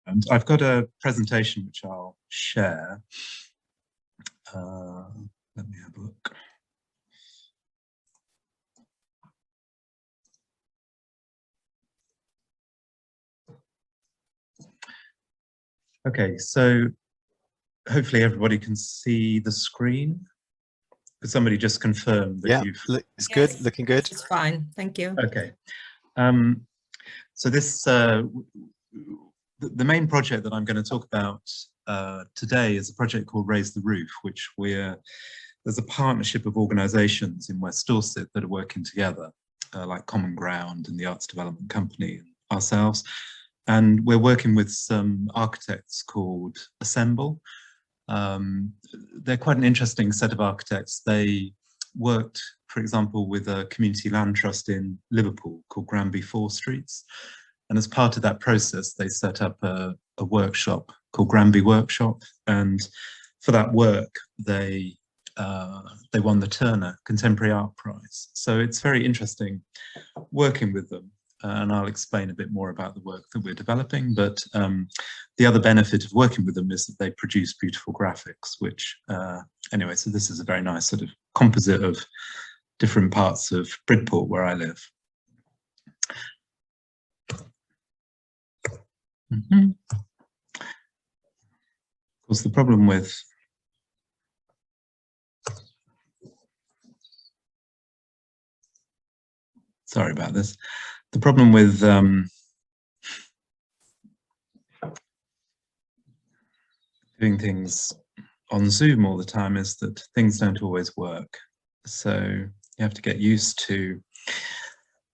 And I've got a presentation which I'll share. Let me have a look. Okay, so hopefully everybody can see the screen. Could somebody just confirm that you've... It's good, looking good. It's fine, thank you. Okay. So this, the main project that I'm going to talk about today is a project called Raise the Roof, which there's a partnership of organisations in West Dorset that are working together, like Common Ground and the Arts Development Company and ourselves. And we're working with some architects called Assemble. They're quite an interesting set of architects. They worked, for example, with a community land trust in Liverpool called Granby 4 Streets. And as part of that process, they set up a workshop called Granby Workshop. And for that work, they won the Turner Contemporary Art Prize. So it's very interesting working with them. And I'll explain a bit more about the work that we're developing. But the other benefit of working with them is that they produce beautiful graphics, which, anyway, so this is a very nice sort of composite of different parts of Bridport where I live. Of course, the problem with sorry about this. The problem with doing things on Zoom all the time is that things don't always work. So you have to get used to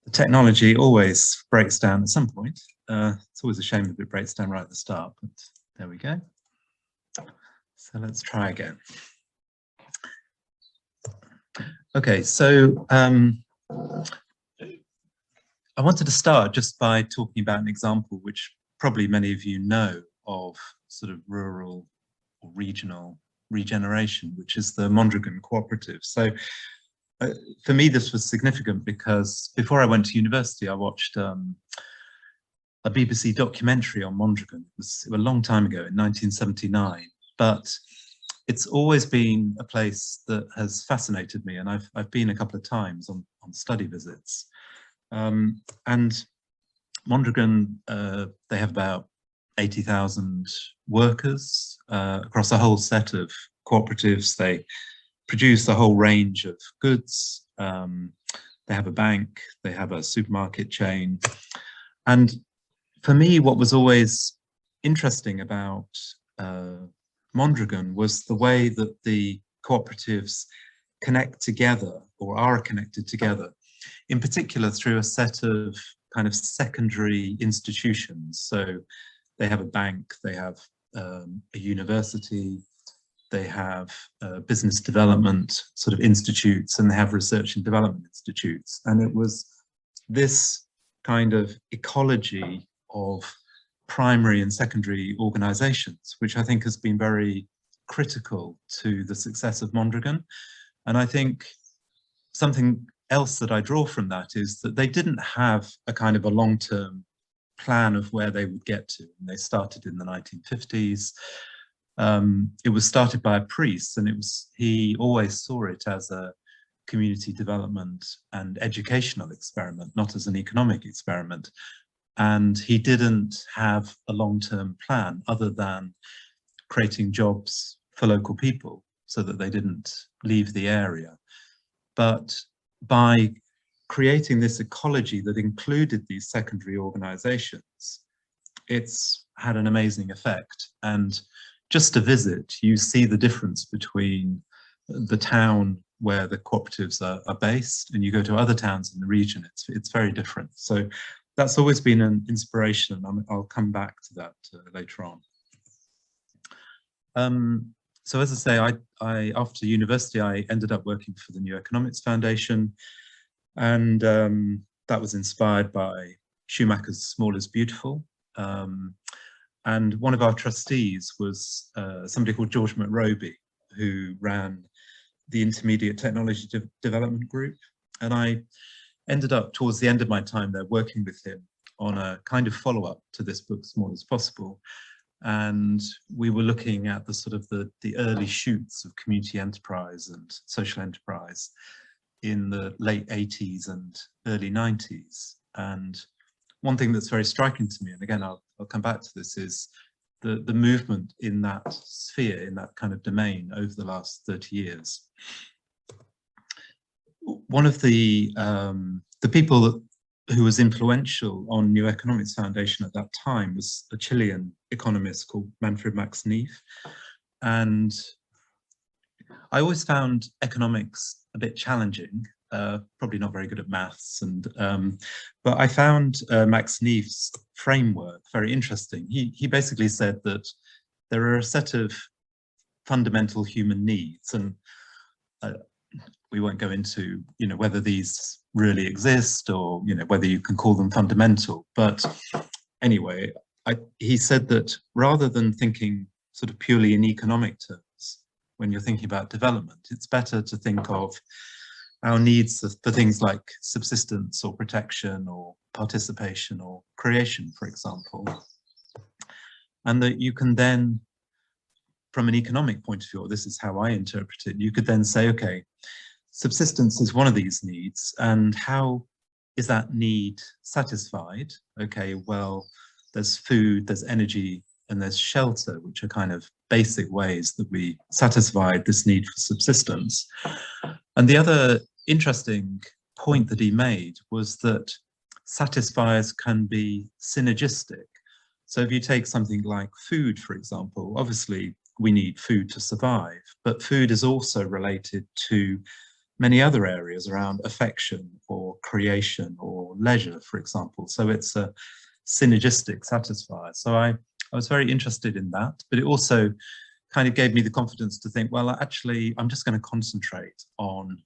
the technology. Always breaks down at some point. It's always a shame if it breaks down right at the start, but there we go. So let's try again. Okay, so I wanted to start just by talking about an example which probably many of you know of, sort of rural or regional regeneration, which is the Mondragon Cooperative. So for me, this was significant because before I went to university, I watched a BBC documentary on Mondragon. It was a long time ago in 1979, but it's always been a place that has fascinated me, and I've been a couple of times on study visits. And Mondragon, they have about 80,000 workers across a whole set of cooperatives. They produce a whole range of goods. They have a bank, they have a supermarket chain. And for me, what was always interesting about Mondragon was the way that the cooperatives connect together, or are connected together, in particular through a set of kind of secondary institutions. So they have a bank, they have a university, they have business development sort of institutes, and they have research and development institutes. And it was this kind of ecology of primary and secondary organizations, which I think has been very critical to the success of Mondragon. And I think something else that I draw from that is that they didn't have a kind of a long-term plan of where they would get to. And they started in the 1950s. It was started by a priest, and he always saw it as a community development and educational experiment, not as an economic experiment. And he didn't have a long-term plan other than creating jobs for local people so that they didn't leave the area. But by creating this ecology that included these secondary organizations, it's had an amazing effect. And just to visit, you see the difference between the town where the cooperatives are based, and you go to other towns in the region, it's very different. So that's always been an inspiration. I'll come back to that later on. So as I say, I after university, I ended up working for the New Economics Foundation, and that was inspired by Schumacher's Small is Beautiful. And one of our trustees was somebody called George McRoby, who ran the Intermediate Technology Development Group. And I ended up, towards the end of my time there, working with him on a kind of follow-up to this book, Small as Possible. And we were looking at the sort of the early shoots of community enterprise and social enterprise in the late 80s and early 90s. And one thing that's very striking to me, and again, I'll come back to this, is the movement in that sphere, in that kind of domain over the last 30 years. One of the people who was influential on New Economics Foundation at that time was a Chilean economist called Manfred Max Neef. And I always found economics a bit challenging, probably not very good at maths, but I found Max Neef's framework very interesting. He basically said that there are a set of fundamental human needs, and we won't go into, whether these really exist or, whether you can call them fundamental. But anyway, he said that rather than thinking sort of purely in economic terms, when you're thinking about development, it's better to think of our needs for things like subsistence or protection or participation or creation, for example. And that you can then, from an economic point of view, or this is how I interpret it, you could then say, okay, subsistence is one of these needs, and how is that need satisfied? Okay, well, there's food, there's energy, and there's shelter, which are kind of basic ways that we satisfy this need for subsistence. And the other interesting point that he made was that satisfiers can be synergistic. So if you take something like food, for example, obviously we need food to survive, but food is also related to many other areas around affection or creation or leisure, for example. So it's a synergistic satisfier. So I was very interested in that, but it also kind of gave me the confidence to think, well, actually, I'm just going to concentrate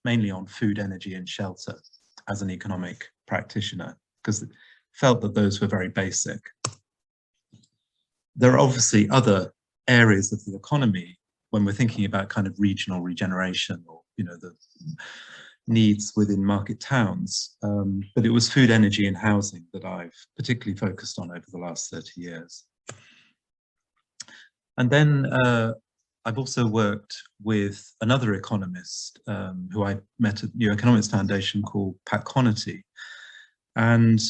mainly on food, energy, and shelter as an economic practitioner, because I felt that those were very basic. There are obviously other areas of the economy when we're thinking about kind of regional regeneration or, the needs within market towns. But it was food, energy, and housing that I've particularly focused on over the last 30 years. And then I've also worked with another economist who I met at New Economics Foundation called Pat Connaughty. And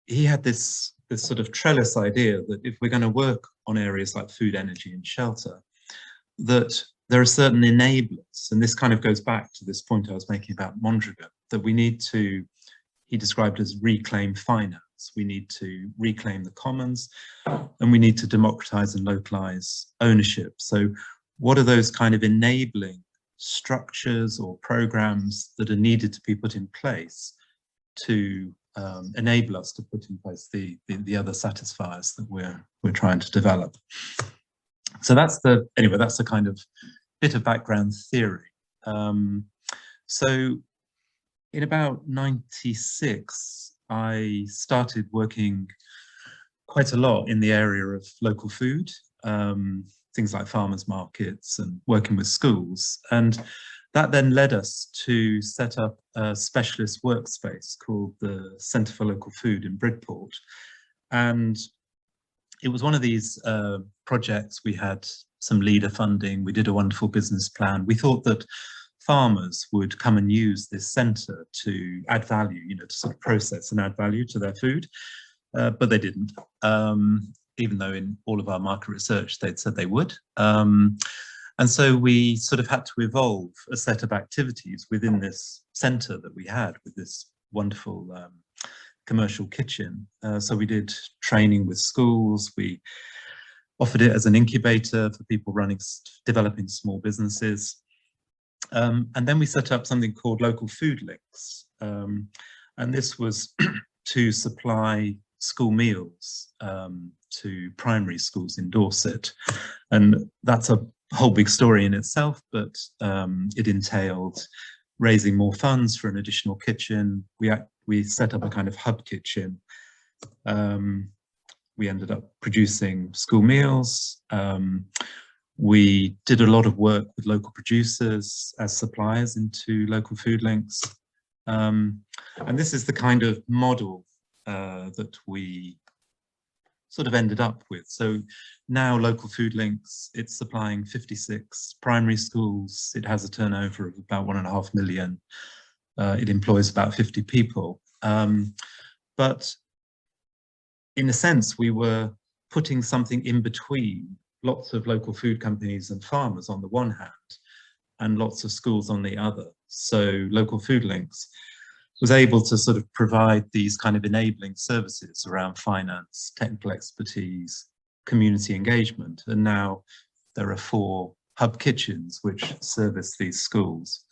he had this sort of trellis idea that if we're going to work on areas like food, energy, and shelter, that there are certain enablers, and this kind of goes back to this point I was making about Mondragon, that we need to, he described as reclaim finance. We need to reclaim the commons, and we need to democratize and localize ownership. So what are those kind of enabling structures or programs that are needed to be put in place to enable us to put in place the other satisfiers that we're trying to develop? So that's that's a kind of bit of background theory. So in about 96, I started working quite a lot in the area of local food, things like farmers markets and working with schools. And that then led us to set up a specialist workspace called the Centre for Local Food in Bridport. And it was one of these projects. We had some leader funding. We did a wonderful business plan. We thought that farmers would come and use this centre to add value, to sort of process and add value to their food, but they didn't, even though in all of our market research they'd said they would. And so we sort of had to evolve a set of activities within this centre that we had with this wonderful commercial kitchen. So we did training with schools. We offered it as an incubator for people developing small businesses. And then we set up something called Local Food Links. And this was to supply school meals to primary schools in Dorset. And that's a whole big story in itself, but it entailed raising more funds for an additional kitchen. We set up a kind of hub kitchen. We ended up producing school meals. We did a lot of work with local producers as suppliers into Local Food Links. And this is the kind of model that we sort of ended up with. So now Local Food Links, it's supplying 56 primary schools. It has a turnover of about 1.5 million. It employs about 50 people. But in a sense, we were putting something in between lots of local food companies and farmers on the one hand, and lots of schools on the other. So Local Food Links was able to sort of provide these kind of enabling services around finance, technical expertise, community engagement. And now there are 4 hub kitchens which service these schools.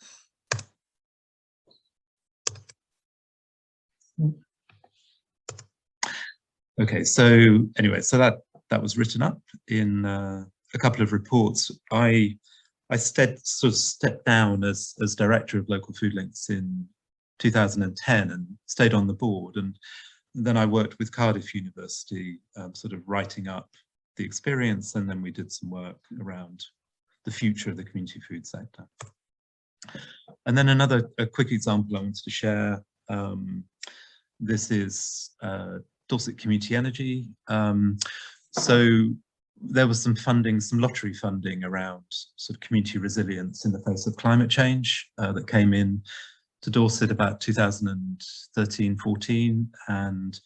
Okay, so anyway, so that was written up in a couple of reports. I sort of stepped down as director of Local Food Links in 2010 and stayed on the board, and then I worked with Cardiff University, sort of writing up the experience, and then we did some work around the future of the community food sector. And then a quick example I wanted to share. This is Dorset Community Energy. So there was some funding, some lottery funding around sort of community resilience in the face of climate change that came in to Dorset about 2013-14, and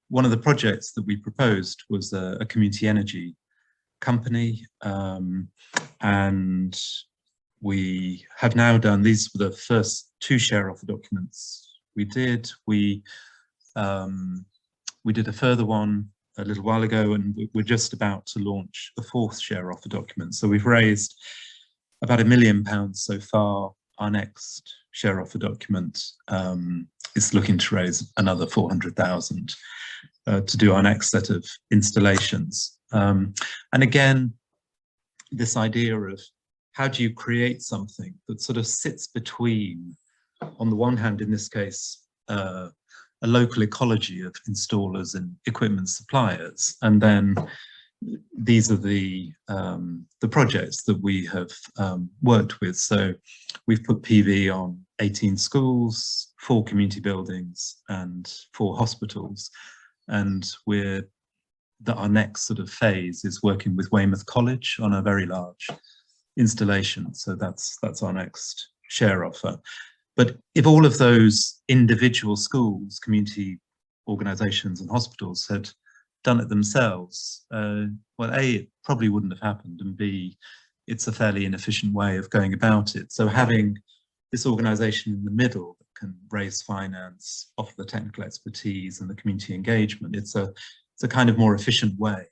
one of the projects that we proposed was a community energy company, and we have now done, these were the first 2 share offer documents we did. We did a further one a little while ago, and we're just about to launch a 4th share offer document. So we've raised about £1 million so far. Our next share offer document is looking to raise another 400,000 to do our next set of installations. And again, this idea of how do you create something that sort of sits between, on the one hand, in this case, a local ecology of installers and equipment suppliers, and then these are the projects that we have worked with. So we've put PV on 18 schools, 4 community buildings, and 4 hospitals. And our next sort of phase is working with Weymouth College on a very large installation. So that's our next share offer. But if all of those individual schools, community organisations and hospitals had done it themselves, well, A, it probably wouldn't have happened, and B, it's a fairly inefficient way of going about it. So having this organisation in the middle that can raise finance, offer the technical expertise and the community engagement, it's a kind of more efficient way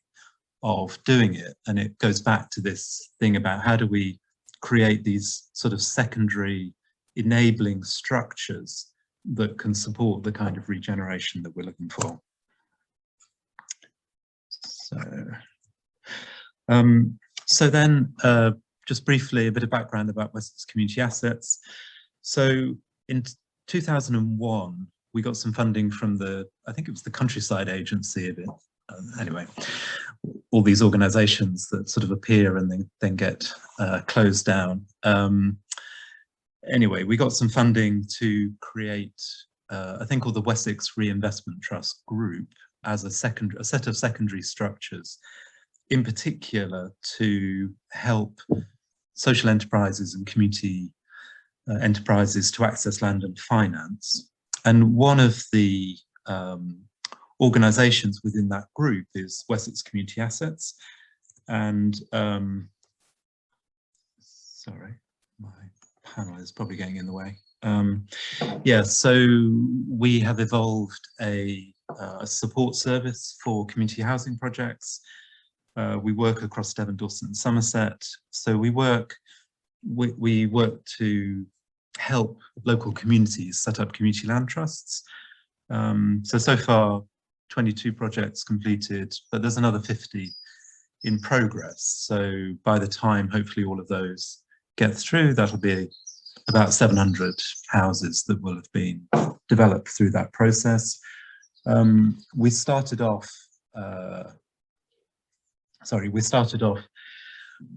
of doing it. And it goes back to this thing about how do we create these sort of secondary enabling structures that can support the kind of regeneration that we're looking for. So then just briefly a bit of background about Wessex Community Assets. So in 2001 we got some funding from I think it was the Countryside Agency of it. Anyway, all these organisations that sort of appear and then get closed down. Anyway, we got some funding to create a thing called the Wessex Reinvestment Trust Group as a set of secondary structures, in particular to help social enterprises and community enterprises to access land and finance. And one of the organisations within that group is Wessex Community Assets. And sorry, my panel is probably getting in the way. Yeah, so we have evolved a support service for community housing projects. We work across Devon, Dorset and Somerset. So we work to help local communities set up community land trusts. So far 22 projects completed, but there's another 50 in progress. So by the time hopefully all of those get through, that'll be about 700 houses that will have been developed through that process. We started off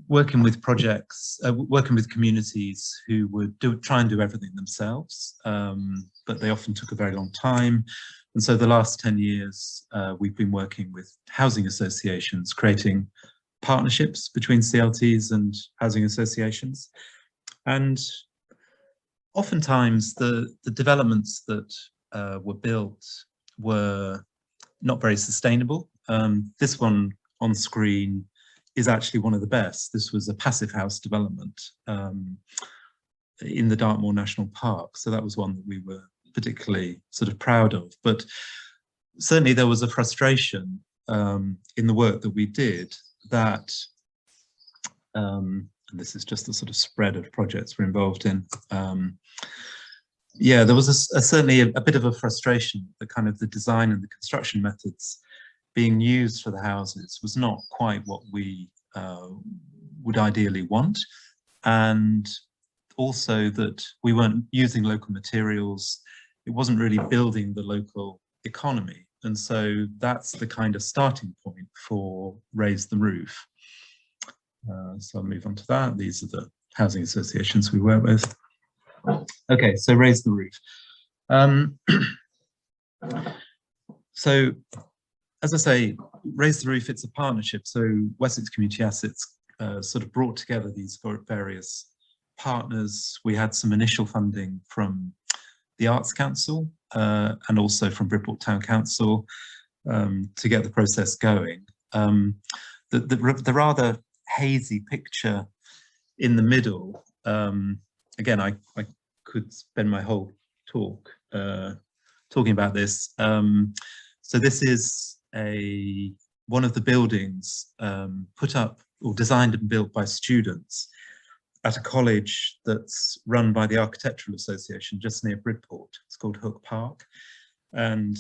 working with projects, working with communities who would try and do everything themselves, but they often took a very long time. And so the last 10 years, we've been working with housing associations, creating partnerships between CLTs and housing associations. And oftentimes the developments that were built were not very sustainable. This one on screen is actually one of the best. This was a passive house development in the Dartmoor National Park. So that was one that we were particularly sort of proud of. But certainly there was a frustration in the work that we did that, and this is just the sort of spread of projects we're involved in. Yeah, there was certainly a bit of a frustration that kind of the design and the construction methods being used for the houses was not quite what we would ideally want, and also that we weren't using local materials. It wasn't really building the local economy, and so that's the kind of starting point for Raise the Roof. So I'll move on to that. These are the housing associations we work with. Okay, so Raise the Roof. So, as I say, Raise the Roof, it's a partnership. So Wessex Community Assets sort of brought together these various partners. We had some initial funding from the Arts Council and also from Bridport Town Council to get the process going. The rather hazy picture in the middle, again, I could spend my whole talk talking about this. So this is one of the buildings put up or designed and built by students at a college that's run by the Architectural Association just near Bridport. It's called Hook Park, and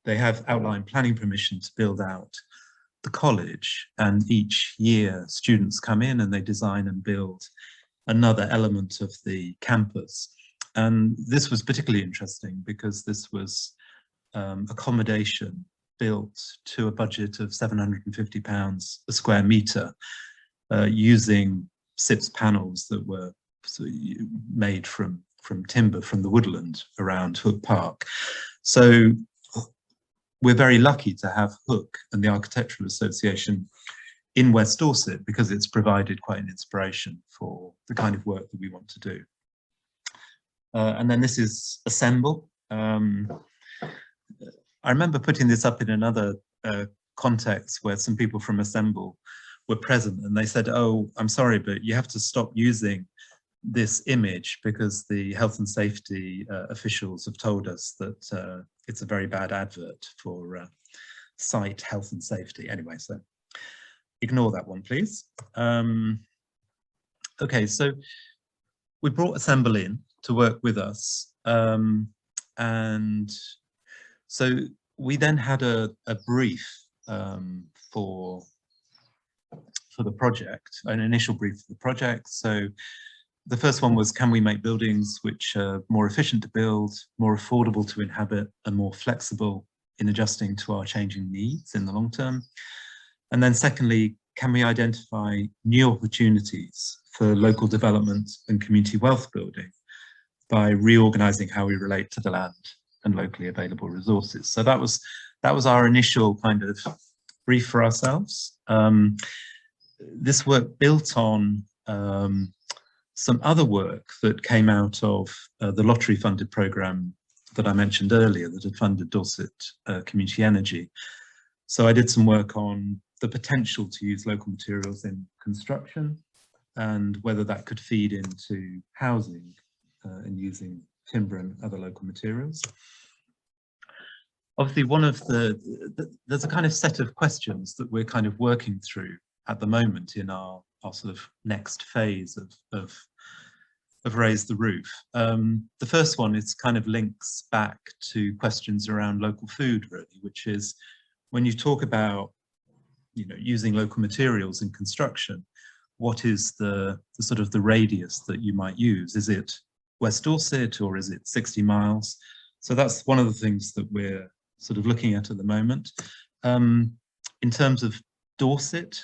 they have outline planning permission to build out the college, and each year students come in and they design and build another element of the campus. And this was particularly interesting because this was accommodation built to a budget of £750 a square metre using SIPS panels that were made from timber from the woodland around Hook Park. So we're very lucky to have Hook and the Architectural Association in West Dorset because it's provided quite an inspiration for the kind of work that we want to do. And then this is Assemble. I remember putting this up in another context where some people from Assemble were present and they said, oh, I'm sorry, but you have to stop using this image because the health and safety officials have told us that it's a very bad advert for site health and safety. Anyway, so ignore that one, please. Okay, so we brought Assemble in to work with us. And so we then had a brief for the project, an initial brief for the project. So the first one was, can we make buildings which are more efficient to build, more affordable to inhabit, and more flexible in adjusting to our changing needs in the long term? And then secondly, can we identify new opportunities for local development and community wealth building by reorganizing how we relate to the land and locally available resources? So that was our initial kind of brief for ourselves. This work built on some other work that came out of the lottery funded programme that I mentioned earlier that had funded Dorset Community Energy. So I did some work on the potential to use local materials in construction and whether that could feed into housing and using timber and other local materials. Obviously, one of there's a kind of set of questions that we're kind of working through at the moment in our sort of next phase of Raise the Roof. The first one is kind of links back to questions around local food, really, which is when you talk about, you know, using local materials in construction, what is the sort of the radius that you might use? Is it West Dorset or is it 60 miles? So that's one of the things that we're sort of looking at the moment. In terms of Dorset,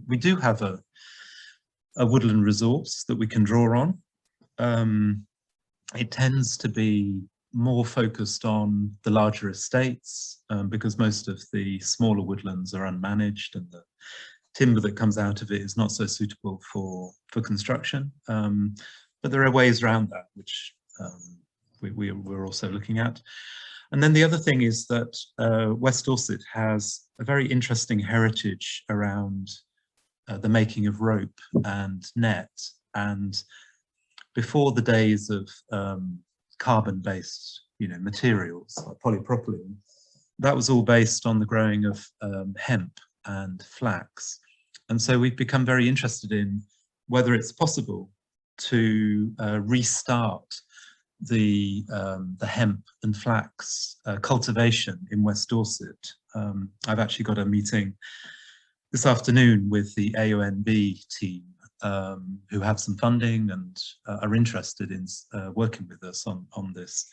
we do have a woodland resource that we can draw on. It tends to be more focused on the larger estates because most of the smaller woodlands are unmanaged and the timber that comes out of it is not so suitable for construction. But there are ways around that, which we're also looking at. And then the other thing is that West Dorset has a very interesting heritage around the making of rope and net. And before the days of carbon-based, materials like polypropylene, that was all based on the growing of hemp and flax. And so we've become very interested in whether it's possible to restart the hemp and flax cultivation in West Dorset. I've actually got a meeting this afternoon with the AONB team who have some funding and are interested in working with us on this.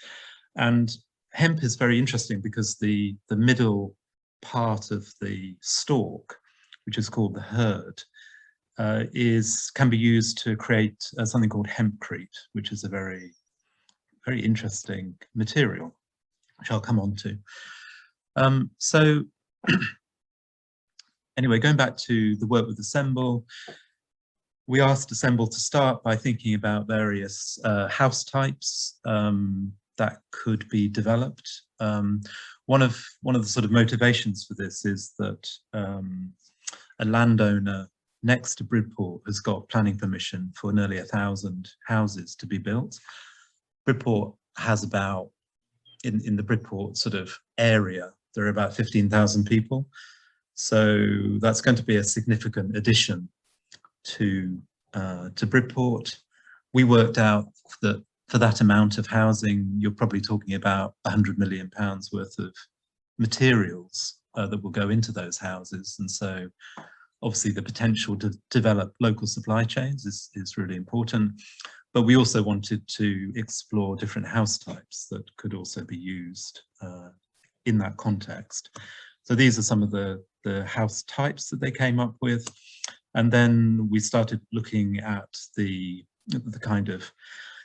And hemp is very interesting because the middle part of the stalk, which is called the hurd, can be used to create something called hempcrete, which is a very interesting material, which I'll come on to. So anyway, going back to the work with Assemble, we asked Assemble to start by thinking about various house types that could be developed. One of the sort of motivations for this is that a landowner next to Bridport has got planning permission for nearly 1,000 houses to be built. Bridport has about, in the Bridport sort of area, there are about 15,000 people. So that's going to be a significant addition to Bridport. We worked out that for that amount of housing, you're probably talking about £100 million worth of materials that will go into those houses. And so obviously the potential to develop local supply chains is really important. But we also wanted to explore different house types that could also be used in that context. So these are some of the house types that they came up with. And then we started looking at the kind of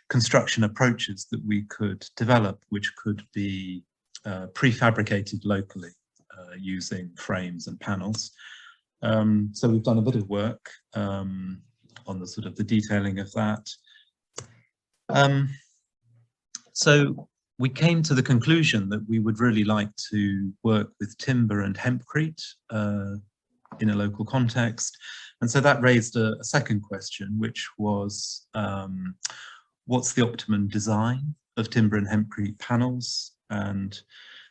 construction approaches that we could develop, which could be prefabricated locally using frames and panels. So we've done a bit of work on the sort of the detailing of that. So we came to the conclusion that we would really like to work with timber and hempcrete in a local context. And so that raised a second question, which was, what's the optimum design of timber and hempcrete panels? And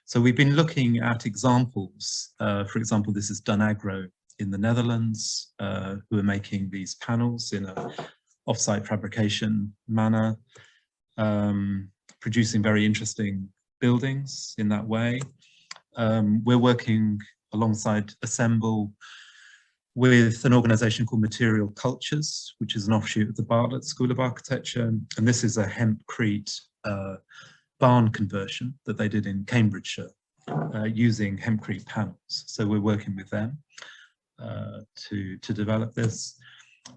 so we've been looking at examples. For example, this is Dunagro in the Netherlands, who are making these panels in a off-site fabrication manner, producing very interesting buildings in that way. We're working alongside Assemble with an organisation called Material Cultures, which is an offshoot of the Bartlett School of Architecture. And this is a hempcrete barn conversion that they did in Cambridgeshire using hempcrete panels. So we're working with them to develop this.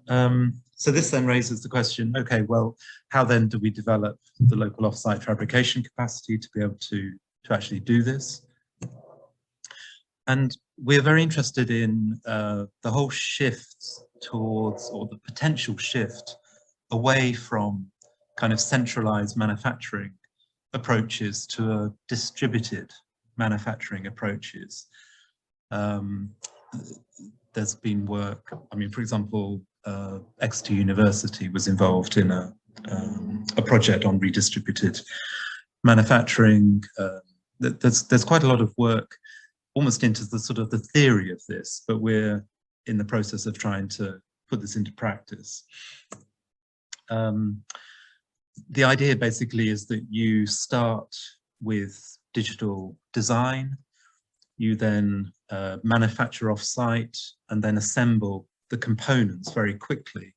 So this then raises the question, okay, well, how then do we develop the local off-site fabrication capacity to be able to actually do this? And we're very interested in the whole shift towards, or the potential shift away from kind of centralized manufacturing approaches to a distributed manufacturing approaches. There's been work, I mean, for example, Exeter University was involved in a project on redistributed manufacturing. There's quite a lot of work almost into the sort of the theory of this, but we're in the process of trying to put this into practice. The idea basically is that you start with digital design, you then manufacture off-site and then assemble the components very quickly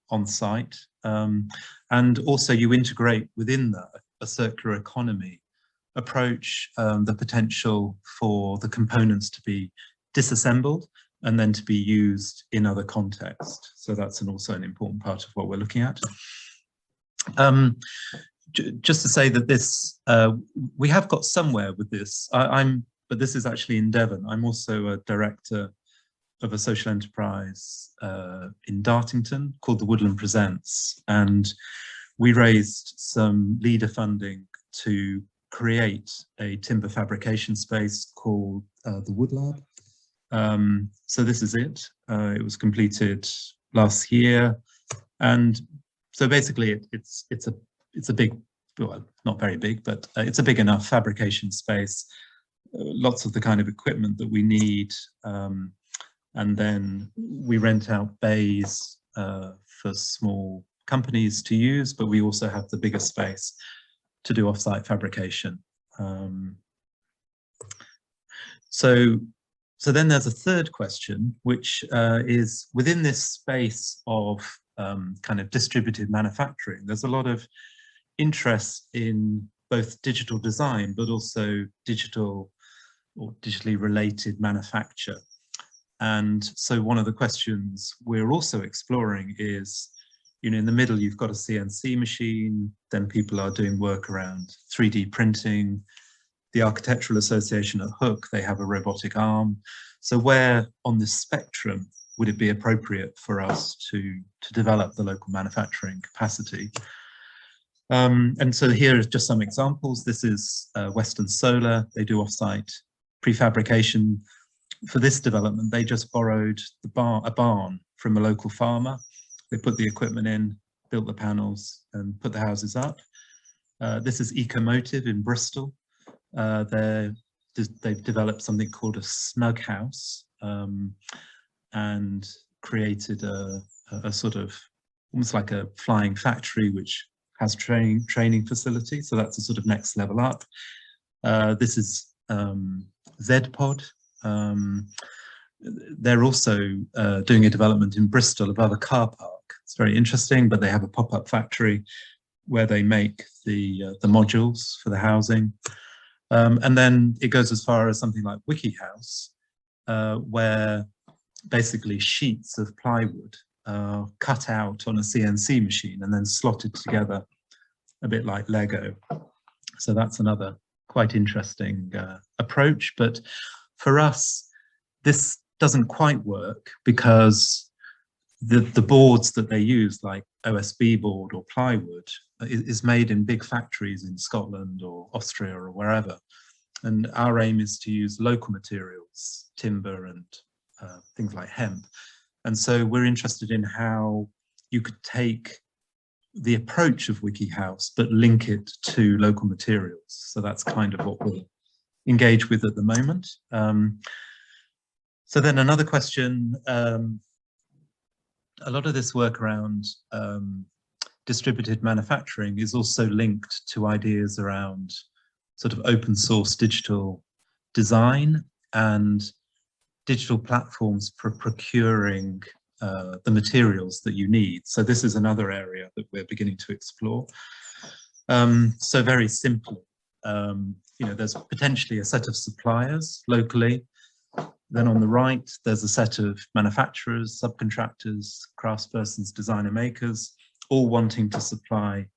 on site. And also you integrate within that a circular economy approach, the potential for the components to be disassembled and then to be used in other contexts. So that's also an important part of what we're looking at. Just to say that this, we have got somewhere with this. But this is actually in Devon. I'm also a director of a social enterprise in Dartington called the Woodland Presents. And we raised some leader funding to create a timber fabrication space called the Wood Lab. So this is it. It was completed last year. And so basically it's a big, well, not very big, but it's a big enough fabrication space. Lots of the kind of equipment that we need. And then we rent out bays for small companies to use, but we also have the bigger space to do off-site fabrication. So then there's a third question, which is within this space of kind of distributed manufacturing, there's a lot of interest in both digital design, but also digital or digitally related manufacture. And so one of the questions we're also exploring is, in the middle, you've got a CNC machine, then people are doing work around 3D printing. The Architectural Association at Hook, they have a robotic arm. So where on this spectrum would it be appropriate for us to develop the local manufacturing capacity? And so here are just some examples. This is Western Solar. They do off-site prefabrication. For this development, they just borrowed a barn from a local farmer. They put the equipment in, built the panels, and put the houses up. This is Ecomotive in Bristol. They've developed something called a snug house and created a sort of almost like a flying factory, which has training facility. So that's a sort of next level up. This is ZPod. They're also doing a development in Bristol above a car park. It's very interesting, but they have a pop-up factory where they make the modules for the housing. And then it goes as far as something like Wiki House, where basically sheets of plywood are cut out on a CNC machine and then slotted together a bit like Lego. So that's another quite interesting approach. But for us, this doesn't quite work because the boards that they use, like OSB board or plywood, is made in big factories in Scotland or Austria or wherever. And our aim is to use local materials, timber and things like hemp. And so we're interested in how you could take the approach of Wiki House, but link it to local materials. So that's kind of what we'll engage with at the moment. So then another question, a lot of this work around distributed manufacturing is also linked to ideas around sort of open source digital design and digital platforms for procuring the materials that you need. So this is another area that we're beginning to explore. So very simply, there's potentially a set of suppliers locally. Then on the right, there's a set of manufacturers, subcontractors, craftspersons, designer makers, all wanting to supply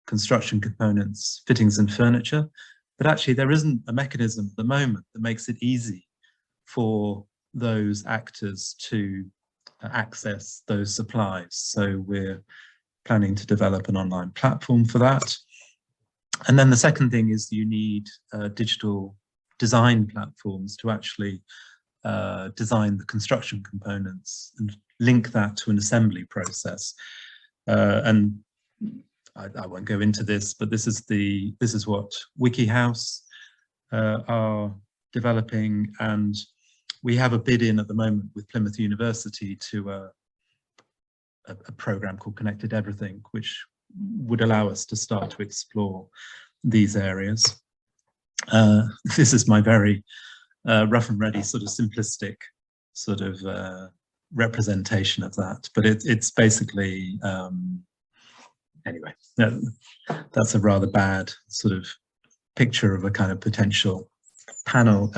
construction components, fittings and furniture. But actually there isn't a mechanism at the moment that makes it easy for those actors to access those supplies. So we're planning to develop an online platform for that. And then the second thing is you need digital design platforms to actually design the construction components and link that to an assembly process. And I won't go into this, but this is what Wiki House are developing, and we have a bid in at the moment with Plymouth University to a program called Connected Everything, which would allow us to start to explore these areas. This is my very rough and ready sort of simplistic sort of representation of that, but it's basically anyway, that's a rather bad sort of picture of a kind of potential panel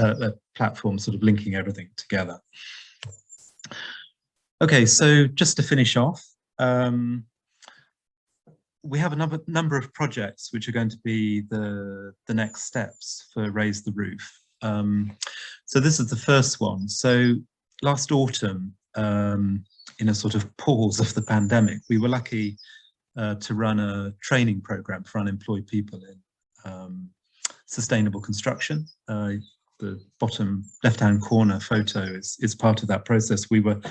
platform sort of linking everything together. Okay, so just to finish off, we have a number of projects which are going to be the next steps for Raise the Roof. So this is the first one. So last autumn, in a sort of pause of the pandemic, we were lucky to run a training program for unemployed people in sustainable construction. The bottom left-hand corner photo is part of that process. We were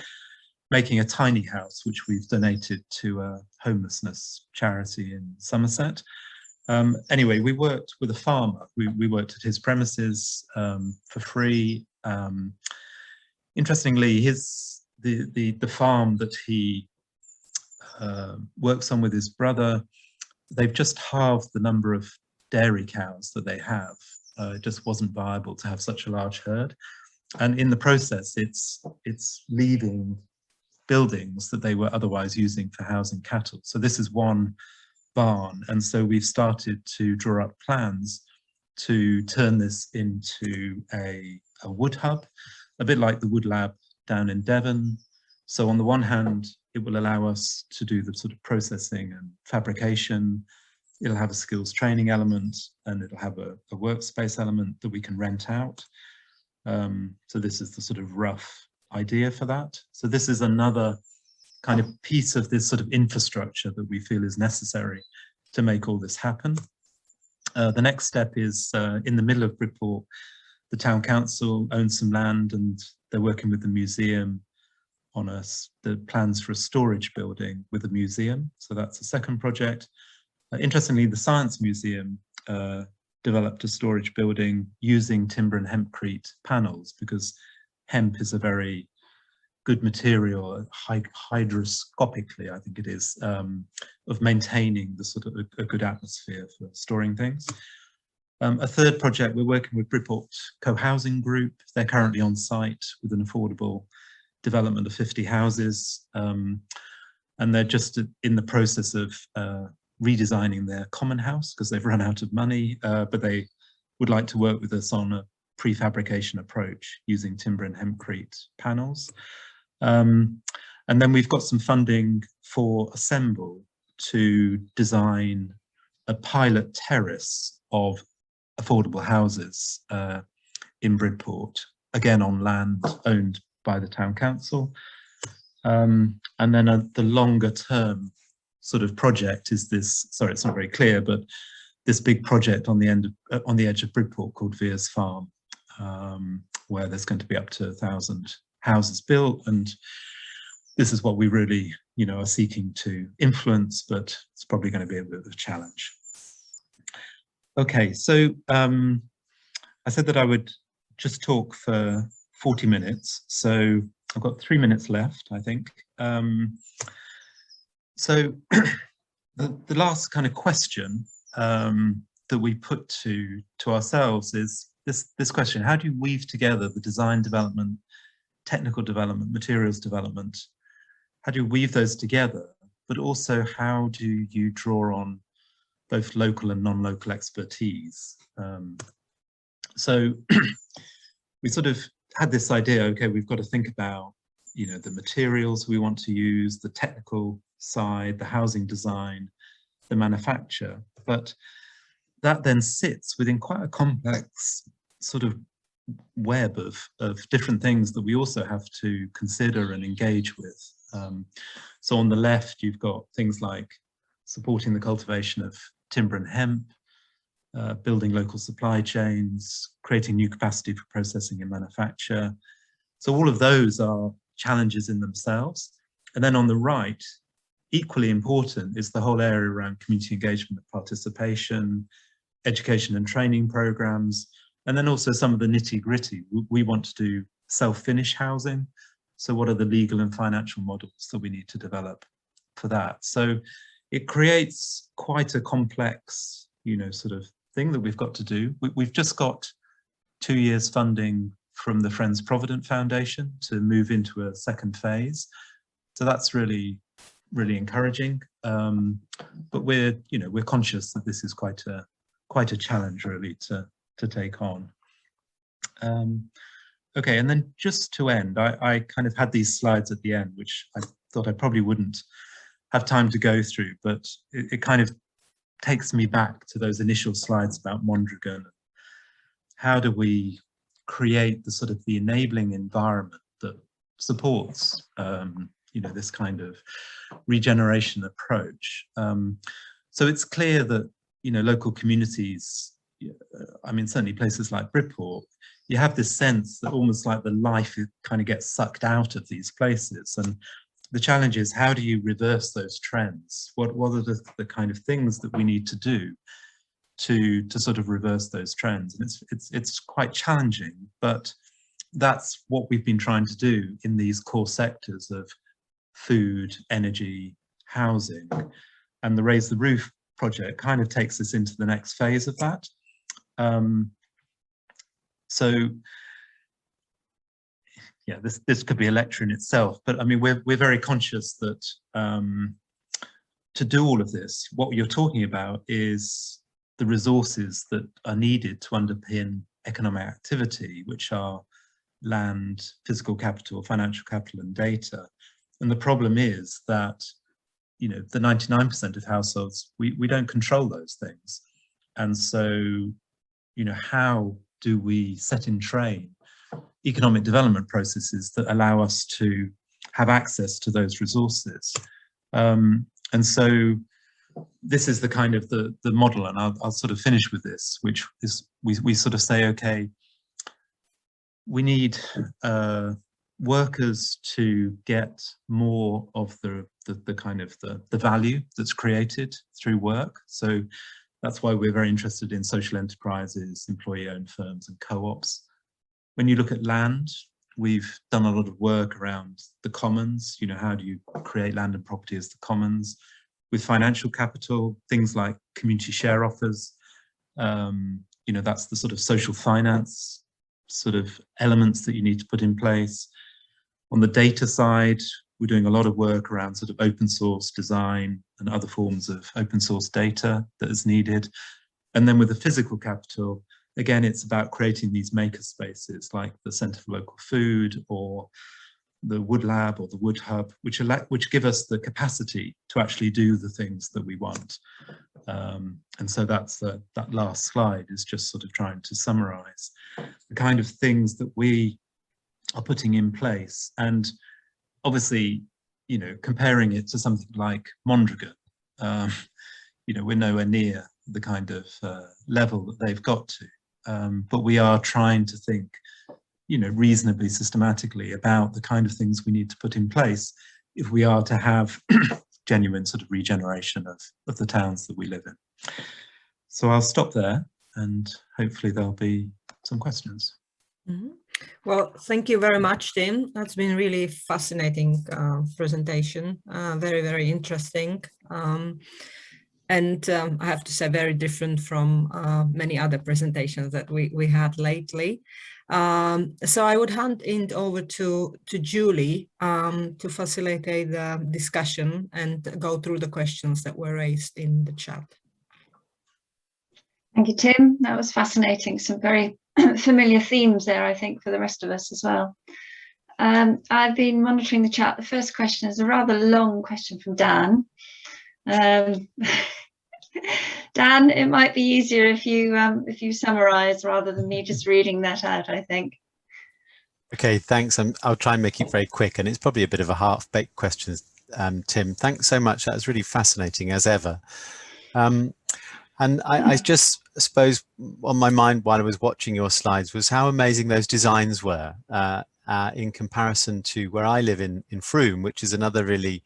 making a tiny house, which we've donated to a homelessness charity in Somerset. Anyway, we worked with a farmer. We worked at his premises for free. Interestingly, the farm that he works on with his brother, they've just halved the number of dairy cows that they have. It just wasn't viable to have such a large herd. And in the process, it's leaving buildings that they were otherwise using for housing cattle. So this is one barn. And so we've started to draw up plans to turn this into a wood hub, a bit like the Wood Lab down in Devon. So on the one hand, it will allow us to do the sort of processing and fabrication. It'll have a skills training element, and it'll have a workspace element that we can rent out. So this is the sort of rough idea for that. So this is another kind of piece of this sort of infrastructure that we feel is necessary to make all this happen. The next step is in the middle of Bridport, the Town Council owns some land and they're working with the museum on the plans for a storage building with a museum. So that's a second project. Interestingly, the Science Museum developed a storage building using timber and hempcrete panels, because hemp is a very good material, hydroscopically, I think it is, of maintaining the sort of a good atmosphere for storing things. A third project, we're working with Bridport Co-housing Group. They're currently on site with an affordable development of 50 houses. And they're just in the process of redesigning their common house because they've run out of money, but they would like to work with us on a prefabrication approach using timber and hempcrete panels. And then we've got some funding for Assemble to design a pilot terrace of affordable houses in Bridport, again on land owned by the Town Council. And then the longer term sort of project is this, sorry, it's not very clear, but this big project on the edge of Bridport called Vere's Farm, where there's going to be up to 1,000 houses built. And this is what we really, are seeking to influence, but it's probably going to be a bit of a challenge. Okay, so I said that I would just talk for 40 minutes. So I've got 3 minutes left, I think. So the last kind of question that we put to ourselves is this question: how do you weave together the design development, technical development, materials development? How do you weave those together? But also, how do you draw on both local and non-local expertise? So we sort of had this idea, okay, we've got to think about, the materials we want to use, the technical side, the housing design, the manufacture, but that then sits within quite a complex sort of web of different things that we also have to consider and engage with. So on the left, you've got things like supporting the cultivation of timber and hemp, building local supply chains, creating new capacity for processing and manufacture. So all of those are challenges in themselves. And then on the right, equally important is the whole area around community engagement and participation, education and training programs, and then also some of the nitty-gritty. We want to do self-finish housing. So what are the legal and financial models that we need to develop for that? So it creates quite a complex, sort of thing that we've got to do. We've just got 2 years funding from the Friends Provident Foundation to move into a second phase. So that's really, really encouraging. But we're conscious that this is quite a challenge really to take on. Okay, and then just to end, I kind of had these slides at the end, which I thought I probably wouldn't have time to go through, but it kind of takes me back to those initial slides about Mondragon. How do we create the sort of the enabling environment that supports, you know, this kind of regeneration approach? So it's clear that, you know, local communities, I mean, certainly places like Bridport, you have this sense that almost like the life kind of gets sucked out of these places. And the challenge is, how do you reverse those trends? What are the kind of things that we need to do to sort of reverse those trends? And it's quite challenging, but that's what we've been trying to do in these core sectors of food, energy, housing. And the Raise the Roof project kind of takes us into the next phase of that. So yeah, this could be a lecture in itself, but I mean, we're very conscious that to do all of this, what you're talking about is the resources that are needed to underpin economic activity, which are land, physical capital, financial capital, and data. And the problem is that, you know, the 99% of households, we don't control those things. And so, you know, how do we set in train economic development processes that allow us to have access to those resources? And so this is the kind of the model, and I'll sort of finish with this, which is we sort of say, okay, we need workers to get more of the kind of the value that's created through work. So that's why we're very interested in social enterprises, employee-owned firms, and co-ops. When you look at land, we've done a lot of work around the commons. You know, how do you create land and property as the commons? With financial capital, things like community share offers, you know, that's the sort of social finance sort of elements that you need to put in place. On the data side, we're doing a lot of work around sort of open source design and other forms of open source data that is needed. And then with the physical capital, again, it's about creating these maker spaces like the Centre for Local Food or the Wood Lab or the Woodhub, which give us the capacity to actually do the things that we want. And so that's that last slide is just sort of trying to summarize the kind of things that we are putting in place. And obviously, you know, comparing it to something like Mondragon, you know, we're nowhere near the kind of level that they've got to, but we are trying to think, you know, reasonably systematically about the kind of things we need to put in place if we are to have genuine sort of regeneration of the towns that we live in. So I'll stop there and hopefully there'll be some questions. Mm-hmm. Well, thank you very much, Tim. That's been really fascinating presentation, very, very interesting. And I have to say, very different from many other presentations that we had lately. So I would hand it over to Julie to facilitate the discussion and go through the questions that were raised in the chat. Thank you, Tim. That was fascinating. Some very familiar themes there, I think, for the rest of us as well. I've been monitoring the chat. The first question is a rather long question from Dan. Dan, it might be easier if you summarize rather than me just reading that out, I think. Okay, thanks. I'll try and make it very quick, and it's probably a bit of a half-baked question, Tim. Thanks so much. That was really fascinating as ever. And I just suppose on my mind while I was watching your slides was how amazing those designs were in comparison to where I live in Frome, which is another really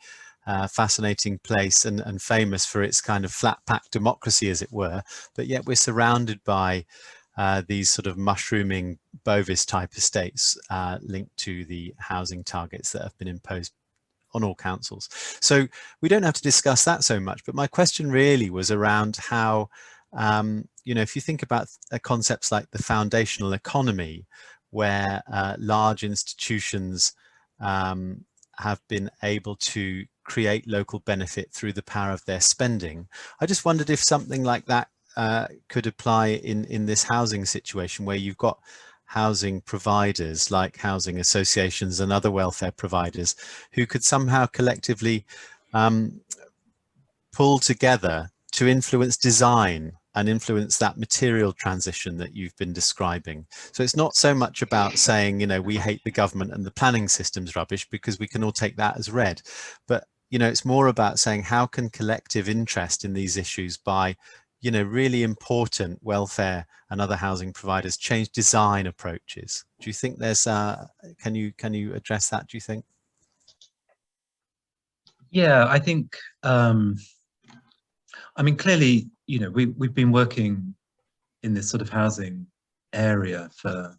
fascinating place and famous for its kind of flat pack democracy, as it were. But yet we're surrounded by these sort of mushrooming Bovis type estates linked to the housing targets that have been imposed on all councils. So we don't have to discuss that so much, but my question really was around how, you know, if you think about concepts like the foundational economy, where large institutions have been able to create local benefit through the power of their spending, I just wondered if something like that could apply in this housing situation where you've got housing providers like housing associations and other welfare providers who could somehow collectively pull together to influence design and influence that material transition that you've been describing. So it's not so much about saying, you know, we hate the government and the planning system's rubbish, because we can all take that as read. But, you know, it's more about saying how can collective interest in these issues by, you know, really important welfare and other housing providers change design approaches. Do you think there's, can you address that, do you think? Yeah, I think, I mean, clearly, you know, we've been working in this sort of housing area for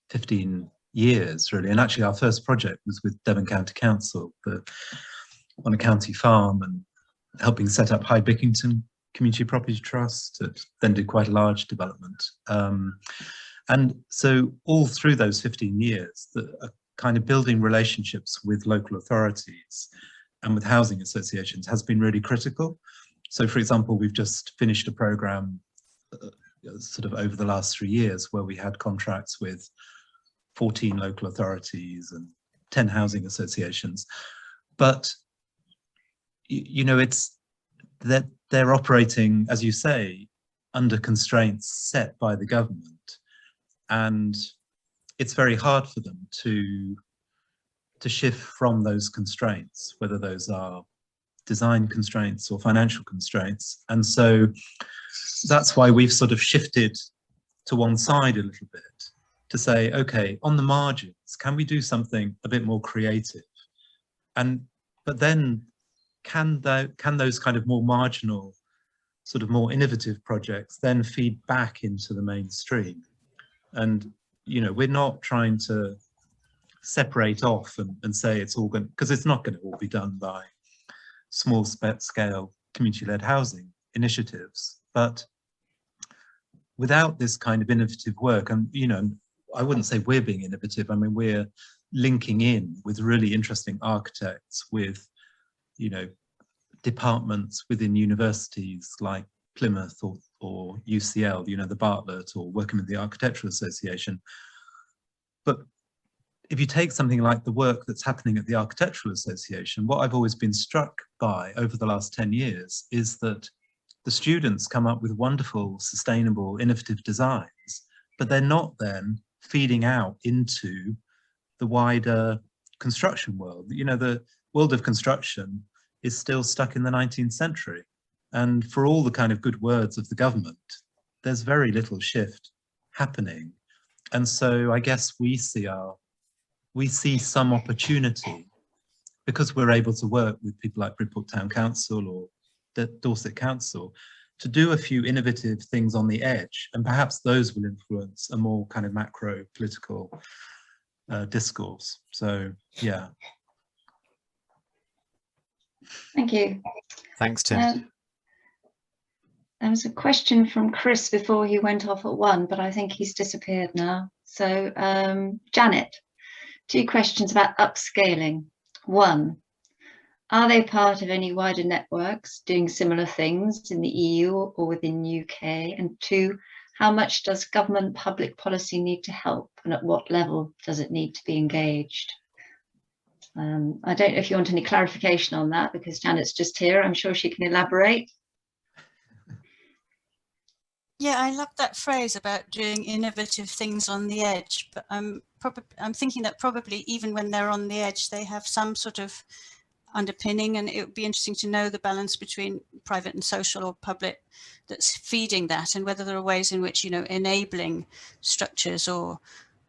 15 years, really. And actually, our first project was with Devon County Council on a county farm, and helping set up High Bickington Community Property Trust. It then did quite a large development. And so all through those 15 years, the kind of building relationships with local authorities and with housing associations has been really critical. So, for example, we've just finished a program sort of over the last 3 years where we had contracts with 14 local authorities and 10 housing associations. But, you know, it's that they're operating, as you say, under constraints set by the government. And it's very hard for them to shift from those constraints, whether those are design constraints or financial constraints. And so that's why we've sort of shifted to one side a little bit to say, okay, on the margins, can we do something a bit more creative? But then can those kind of more marginal, sort of more innovative projects then feed back into the mainstream? And, you know, we're not trying to separate off and say it's all going, because it's not going to all be done by small scale community-led housing initiatives. But without this kind of innovative work, and, you know, I wouldn't say we're being innovative. I mean, we're linking in with really interesting architects, with, you know, departments within universities like Plymouth or UCL, you know, the Bartlett, or working with the Architectural Association. But if you take something like the work that's happening at the Architectural Association, what I've always been struck by over the last 10 years is that the students come up with wonderful, sustainable, innovative designs, but they're not then feeding out into the wider construction world. You know, the world of construction is still stuck in the 19th century. And for all the kind of good words of the government, there's very little shift happening. And so I guess we see some opportunity, because we're able to work with people like Bridport Town Council or Dorset Council, to do a few innovative things on the edge, and perhaps those will influence a more kind of macro political discourse. So, yeah. Thank you. Thanks, Tim. There was a question from Chris before he went off at 1, but I think he's disappeared now. So, Janet, 2 questions about upscaling. 1, are they part of any wider networks doing similar things in the EU or within UK? And 2, how much does government public policy need to help, and at what level does it need to be engaged? I don't know if you want any clarification on that, because Janet's just here. I'm sure she can elaborate. Yeah, I love that phrase about doing innovative things on the edge, but I'm thinking that probably even when they're on the edge, they have some sort of underpinning, and it would be interesting to know the balance between private and social or public that's feeding that, and whether there are ways in which, you know, enabling structures or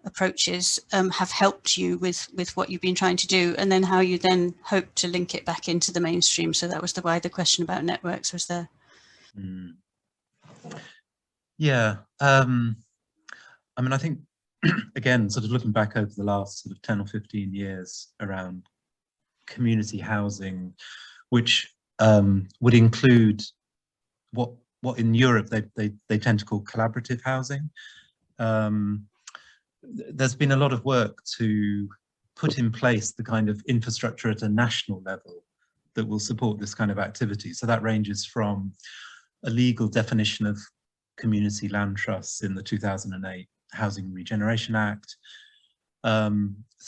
approaches have helped you with what you've been trying to do, and then how you then hope to link it back into the mainstream. So that was the wider question about networks was there. Yeah, I mean, I think, again, sort of looking back over the last sort of 10 or 15 years around community housing, which would include what in Europe they tend to call collaborative housing. There's been a lot of work to put in place the kind of infrastructure at a national level that will support this kind of activity. So that ranges from a legal definition of community land trusts in the 2008 Housing Regeneration Act,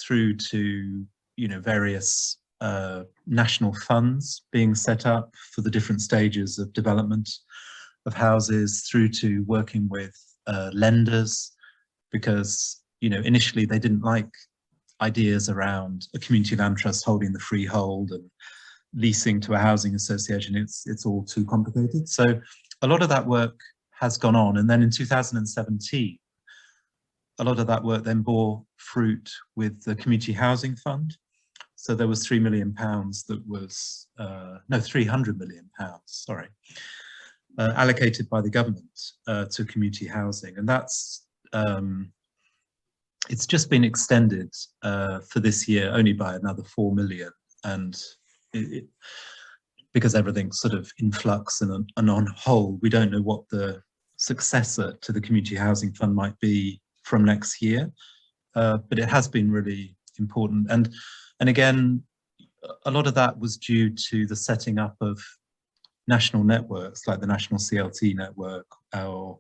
through to, you know, various national funds being set up for the different stages of development of houses, through to working with lenders, because, you know, initially they didn't like ideas around a community land trust holding the freehold and leasing to a housing association. It's all too complicated. So a lot of that work has gone on, and then in 2017 a lot of that work then bore fruit with the Community Housing Fund. So there was £3 million that was, no, £300 million, sorry, allocated by the government to community housing. And that's, it's just been extended for this year only by another 4 million. And because everything's sort of in flux and on hold, we don't know what the successor to the Community Housing Fund might be from next year. But it has been really important. And again, a lot of that was due to the setting up of national networks like the National CLT Network or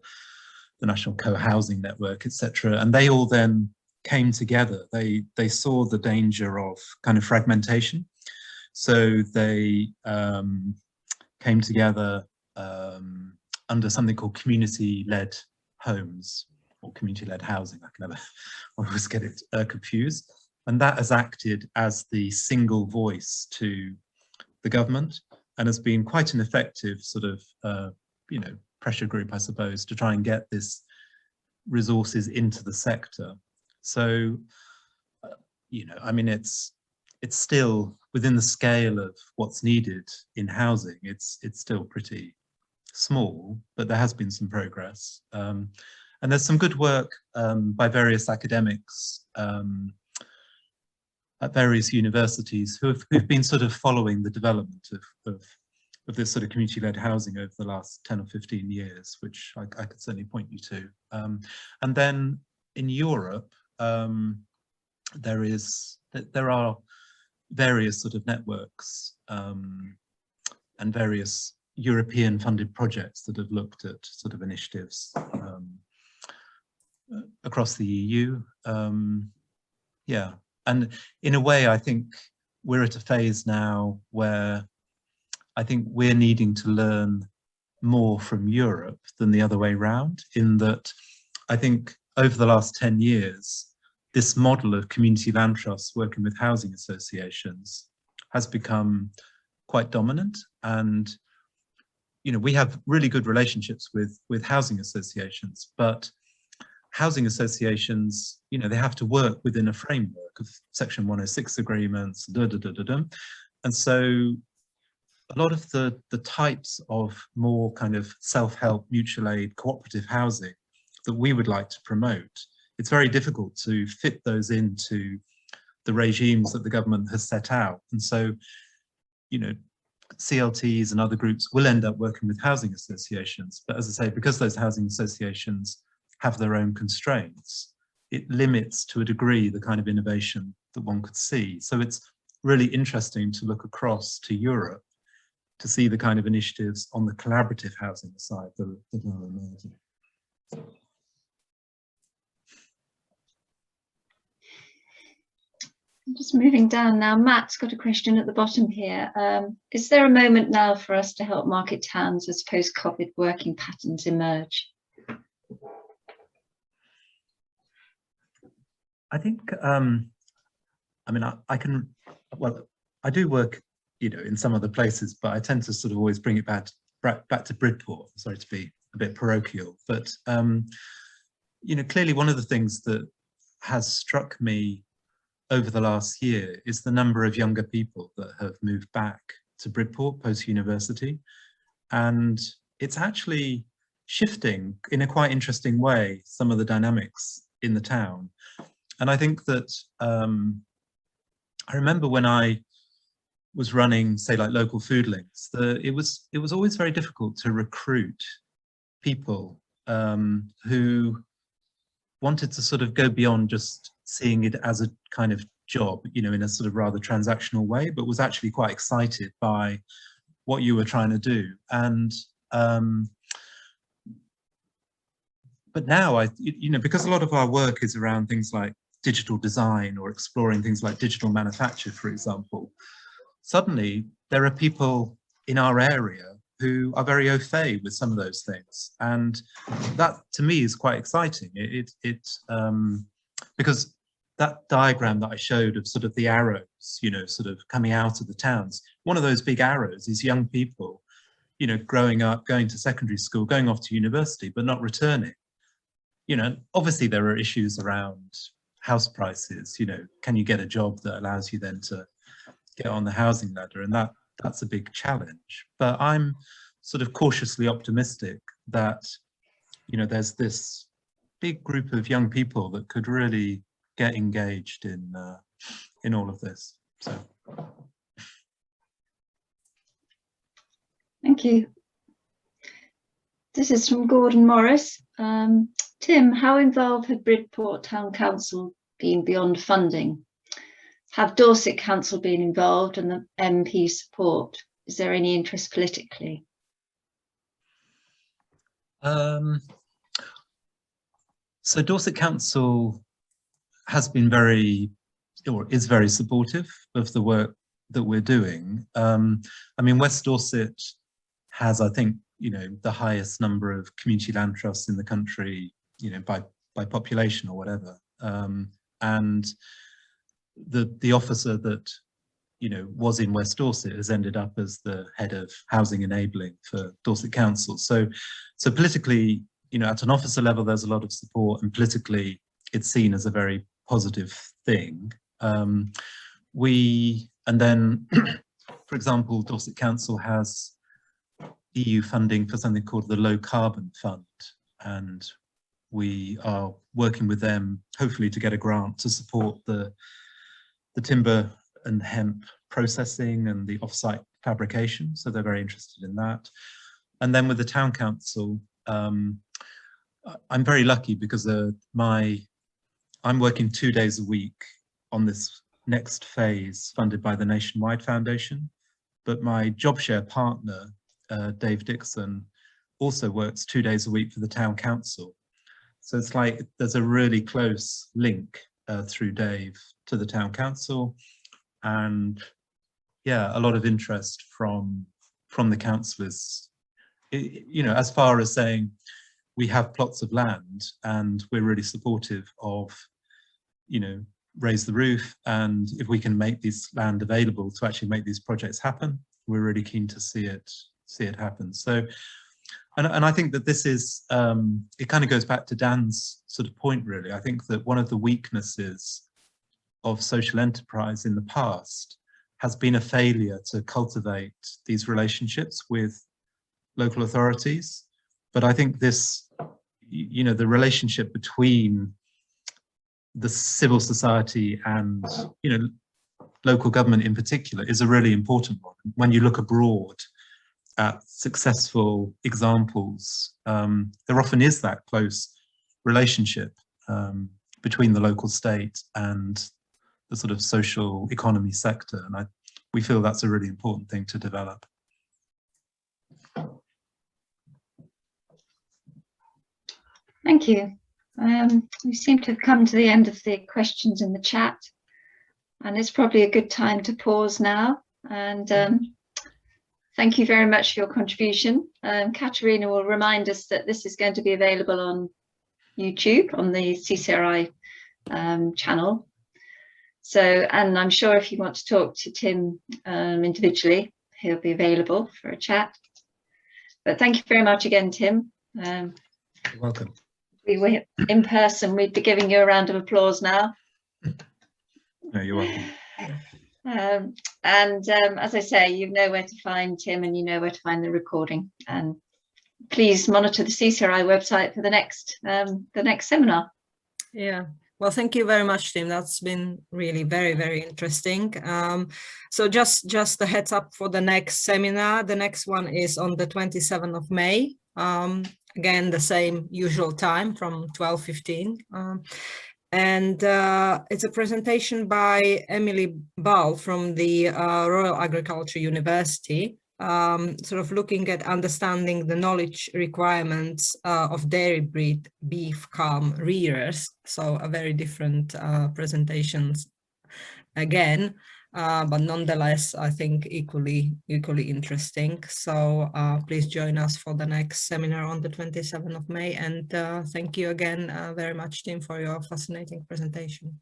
the National Co-Housing Network, etc. And they all then came together. They saw the danger of kind of fragmentation. So they came together under something called community-led homes or community-led housing. I can never always get it confused. And that has acted as the single voice to the government and has been quite an effective sort of, you know, pressure group, I suppose, to try and get this resources into the sector. So, you know, I mean, it's still within the scale of what's needed in housing. It's still pretty small, but there has been some progress. And there's some good work by various academics at various universities who've been sort of following the development of this sort of community-led housing over the last 10 or 15 years, which I could certainly point you to. And then in Europe, there are various sort of networks and various European funded projects that have looked at sort of initiatives across the EU. Yeah, and in a way, I think we're at a phase now where I think we're needing to learn more from Europe than the other way around, in that I think over the last 10 years, this model of community land trusts working with housing associations has become quite dominant. And, you know, we have really good relationships with housing associations, but housing associations, you know, they have to work within a framework of Section 106 agreements, and so a lot of the types of more kind of self-help, mutual aid, cooperative housing that we would like to promote, it's very difficult to fit those into the regimes that the government has set out. And so, you know, CLTs and other groups will end up working with housing associations. But as I say, because those housing associations have their own constraints, it limits to a degree the kind of innovation that one could see. So it's really interesting to look across to Europe to see the kind of initiatives on the collaborative housing side that are emerging. Just moving down now, Matt's got a question at the bottom here. Is there a moment now for us to help market towns as post-COVID working patterns emerge? I think, I mean, I can, well, I do work, you know, in some other places, but I tend to sort of always bring it back to Bridport. Sorry to be a bit parochial, but, you know, clearly one of the things that has struck me over the last year is the number of younger people that have moved back to Bridport post-university. And it's actually shifting in a quite interesting way, some of the dynamics in the town. And I think that, I remember when I was running, say, like local food links, it was always very difficult to recruit people who wanted to sort of go beyond just seeing it as a kind of job, you know, in a sort of rather transactional way, but was actually quite excited by what you were trying to do. And but now because a lot of our work is around things like digital design or exploring things like digital manufacture, for example, suddenly there are people in our area who are very au fait with some of those things, and that to me is quite exciting. Because that diagram that I showed of sort of the arrows, sort of coming out of the towns, one of those big arrows is young people, growing up, going to secondary school, going off to university, but not returning. Obviously there are issues around house prices. Can you get a job that allows you then to get on the housing ladder? And that's a big challenge. But I'm sort of cautiously optimistic that, there's this big group of young people that could really get engaged in all of this. So. Thank you. This is from Gordon Morris. Tim, how involved had Bridport Town Council been beyond funding? Have Dorset Council been involved and the MP support? Is there any interest politically? So Dorset Council has been is very supportive of the work that we're doing. I mean, West Dorset has, I think, the highest number of community land trusts in the country, by population or whatever. And the officer that, was in West Dorset has ended up as the head of housing enabling for Dorset Council. So politically, at an officer level, there's a lot of support, and politically it's seen as a very positive thing. And then, for example, Dorset Council has EU funding for something called the Low Carbon Fund, and we are working with them, hopefully, to get a grant to support the timber and hemp processing and the off-site fabrication. So they're very interested in that. And then with the Town Council, I'm very lucky because I'm working 2 days a week on this next phase funded by the Nationwide Foundation, but my job share partner, Dave Dixon, also works 2 days a week for the Town Council. So it's like there's a really close link through Dave to the Town Council, and yeah, a lot of interest from the councillors, as far as saying we have plots of land and we're really supportive of, raise the roof, and if we can make this land available to actually make these projects happen, we're really keen to see it happen. So, and I think that this is, it kind of goes back to Dan's sort of point, really. I think that one of the weaknesses of social enterprise in the past has been a failure to cultivate these relationships with local authorities. But I think this, the relationship between the civil society and, local government in particular is a really important one. When you look abroad at successful examples, there often is that close relationship between the local state and the sort of social economy sector. And we feel that's a really important thing to develop. Thank you. We seem to have come to the end of the questions in the chat, and it's probably a good time to pause now. And thank you very much for your contribution. Katerina will remind us that this is going to be available on YouTube on the CCRI channel. So, and I'm sure if you want to talk to Tim individually, he'll be available for a chat. But thank you very much again, Tim. You're welcome. We were in person, we'd be giving you a round of applause now. No, you're welcome. As I say, you know where to find Tim and you know where to find the recording. And please monitor the CCRI website for the next seminar. Yeah. Well, thank you very much, Tim. That's been really very, very interesting. So just a heads up for the next seminar. The next one is on the 27th of May. Again, the same usual time from 12:15. And it's a presentation by Emily Ball from the Royal Agriculture University. sort of looking at understanding the knowledge requirements of dairy breed beef calm rearers. So a very different presentations again, but nonetheless, I think equally interesting. So please join us for the next seminar on the 27th of May. And thank you again very much, Tim, for your fascinating presentation.